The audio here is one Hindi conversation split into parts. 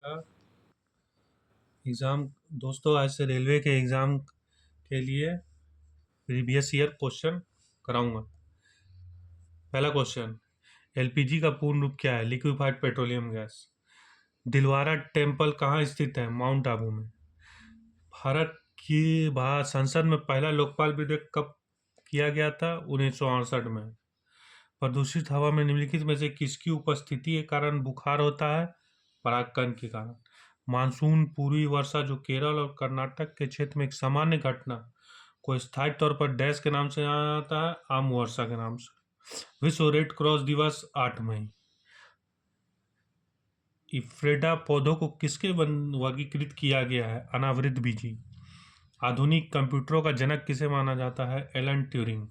का एग्ज़ाम। दोस्तों, आज से रेलवे के एग्ज़ाम के लिए प्रीवियस ईयर क्वेश्चन कराऊंगा। पहला क्वेश्चन, एलपीजी का पूर्ण रूप क्या है? Liquefied petroleum gas. Dilwara temple कहाँ स्थित है? माउंट आबू में। भारत की संसद में पहला लोकपाल विधेयक कब किया गया था? 1968 में। प्रदूषित हवा में निम्नलिखित में से किसकी उपस्थिति के कारण बुखार होता है? परागकण के कारण। मानसून पूर्वी वर्षा जो केरल और कर्नाटक के क्षेत्र में एक सामान्य घटना को स्थायी तौर पर डैश के नाम से जाना जाता है? आम वर्षा के नाम से। विश्व रेड क्रॉस दिवस 8 मई। इफ्रेडा पौधों को किसके वर्गीकृत किया गया है? अनावृत बीजी। आधुनिक कंप्यूटरों का जनक किसे माना जाता है? Alan Turing.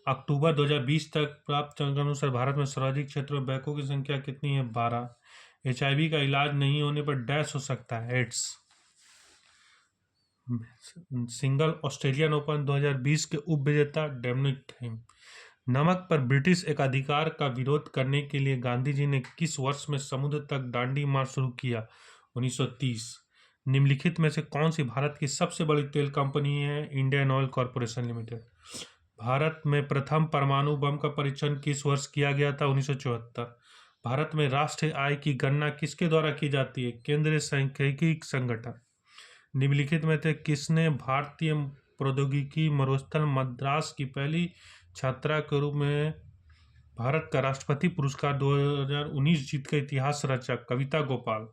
अक्टूबर 2020 तक प्राप्त जानकारी के अनुसार भारत में सर्वाधिक क्षेत्रों में बैंकों की संख्या कितनी है? 12। एचआईवी का इलाज नहीं होने पर डैश हो सकता है? एड्स। सिंगल ऑस्ट्रेलियन ओपन 2020 के उप विजेता डोमिनिक थीम। नमक पर ब्रिटिश एकाधिकार का विरोध करने के लिए गांधी जी ने किस वर्ष में समुद्र तक दांडी मार्च शुरू किया? 1930। निम्नलिखित में से कौन सी भारत की सबसे बड़ी तेल कंपनी है? Indian oil corporation limited. Bharat में प्रथम परमाणु बम का परीक्षण किस वर्ष किया गया था? 1974। भारत में राष्ट्रीय आय की गणना किसके द्वारा की जाती है? केंद्रीय सांख्यिकी संगठन। निम्नलिखित में से किसने भारतीय प्रौद्योगिकी मरुस्थल मद्रास की पहली छात्रा के रूप में भारत का राष्ट्रपति पुरस्कार 2019 जीत का इतिहास रचा? कविता गोपाल।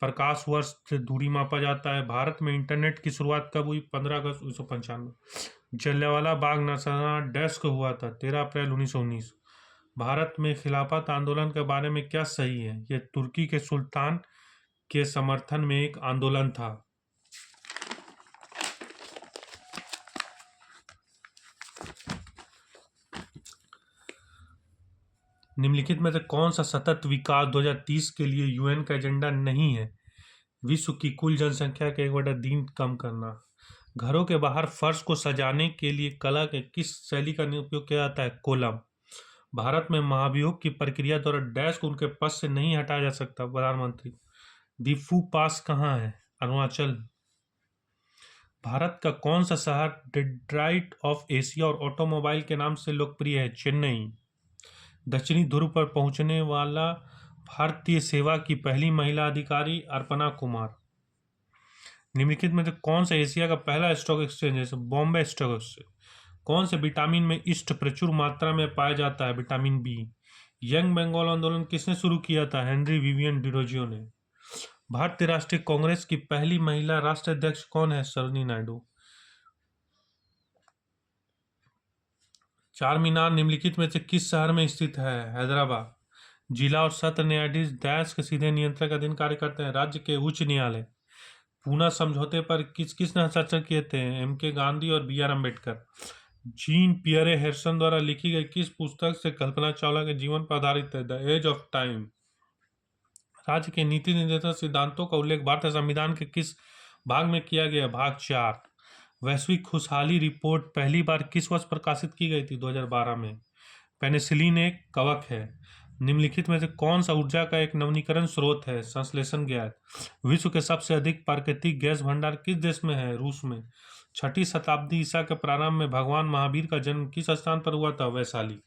प्रकाश वर्ष से दूरी मापा जाता है। भारत में इंटरनेट की शुरुआत कब हुई? 15 अगस्त 1995। जलियांवाला बाग नरसंहार डैश को हुआ था? 13 अप्रैल 1919। भारत में खिलाफत आंदोलन के बारे में क्या सही है? यह तुर्की के सुल्तान के समर्थन में एक आंदोलन था। निम्नलिखित में से कौन सा सतत विकास 2030 के लिए यूएन का एजेंडा नहीं है? विश्व की कुल जनसंख्या के 1/3 कम करना। घरों के बाहर फर्श को सजाने के लिए कला के किस शैली का उपयोग किया जाता है? कोलम। भारत में महाभियोग की प्रक्रिया द्वारा डैश को उनके पद से नहीं हटाया जा सकता? प्रधानमंत्री। दीफू पास कहाँ है? अरुणाचल। भारत का कौन सा शहर डेट्रॉइट ऑफ एशिया और ऑटोमोबाइल के नाम से लोकप्रिय है? चेन्नई। दक्षिणी ध्रुव पर पहुंचने वाला भारतीय सेवा की पहली महिला अधिकारी अर्पणा कुमार। निम्नलिखित में से कौन सा एशिया का पहला स्टॉक एक्सचेंज है? Bombay stock exchange. कौन से विटामिन में इष्ट प्रचुर मात्रा में पाया जाता है? Vitamin B. यंग बंगाल आंदोलन किसने शुरू किया था? हेनरी विवियन डिरोजियो ने। भारतीय राष्ट्रीय कांग्रेस की पहली महिला राष्ट्राध्यक्ष कौन है? सरोजिनी नायडू। चार मीनार निम्नलिखित में से किस शहर में स्थित है? हैदराबाद। जिला और सत्र न्यायाधीश देश के सीधे नियंत्रण के अधीन कार्य करते हैं? राज्य के उच्च न्यायालय। पूना समझौते पर किस किस ने हस्ताक्षर किए थे? एम.के. गांधी और B R. Ambedkar. Jean Pierre Harrison द्वारा लिखी गई किस पुस्तक से कल्पना चावला के जीवन पर आधारित है? The age of time. राज्य के नीति निर्देशक सिद्धांतों का उल्लेख भारतीय संविधान के किस भाग में किया गया? भाग 4। वैश्विक खुशहाली रिपोर्ट पहली बार किस वर्ष प्रकाशित की गई थी? 2012 में। पेनिसिलिन एक कवक है। निम्नलिखित में से कौन सा ऊर्जा का एक नवीनीकरण स्रोत है? संश्लेषण गैस। विश्व के सबसे अधिक प्राकृतिक गैस भंडार किस देश में है? रूस में। 6ठी शताब्दी ईसा के प्रारंभ में भगवान महावीर का जन्म किस स्थान पर हुआ था? वैशाली।